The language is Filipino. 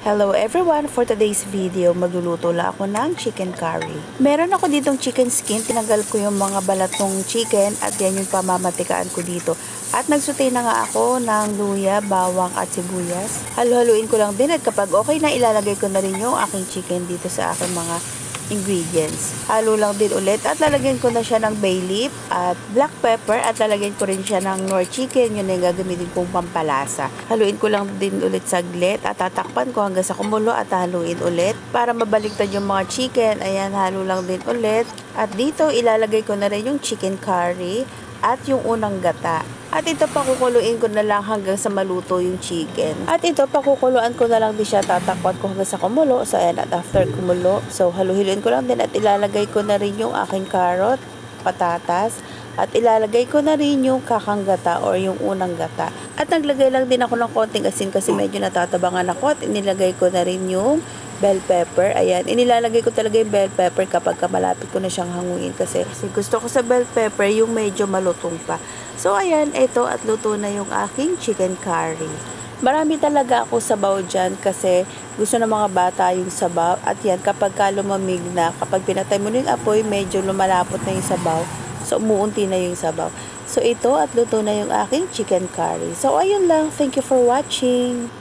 Hello everyone! For today's video, magluluto lang ako ng chicken curry. Meron ako ditong chicken skin, tinanggal ko yung mga balat ng chicken at yan yung pamamatikaan ko dito. At nagsutay na nga ako ng luya, bawang at sibuyas. Halu-haluin ko lang din at kapag okay na ilalagay ko na rin yung aking chicken dito sa aking mga ingredients. Halo lang din ulit at lalagyan ko na siya ng bay leaf at black pepper at lalagyan ko rin siya ng Knorr chicken. Yun yung gagamitin kong pampalasa. Haluin ko lang din ulit saglit at tatakpan ko hanggang sa kumulo at haluin ulit para mabaliktad yung mga chicken. Ayan, halo lang din ulit. At dito ilalagay ko na rin yung chicken curry at yung unang gata. At ito pakukuluin ko na lang hanggang sa maluto yung chicken. At ito pakukuluan ko na lang din siya, tatakpan ko hanggang sa kumulo. So ayan, at after kumulo, so haluhin ko lang din at ilalagay ko na rin yung aking carrot, patatas, at ilalagay ko na rin yung kakang gata or yung unang gata. At naglagay lang din ako ng konting asin kasi medyo natatabangan ako at inilagay ko na rin yung bell pepper. Ayan, inilalagay ko talaga yung bell pepper kapag malapit ko na siyang hanguin kasi gusto ko sa bell pepper yung medyo malutong pa. So ayan, ito at luto na yung aking chicken curry. Marami talaga ako sabaw dyan kasi gusto ng mga bata yung sabaw. At yan, kapag lumamig na, kapag pinatay mo na yung apoy, medyo lumalapot na yung sabaw. So umuunti na yung sabaw. So ito at luto na yung aking chicken curry. So ayun lang, thank you for watching.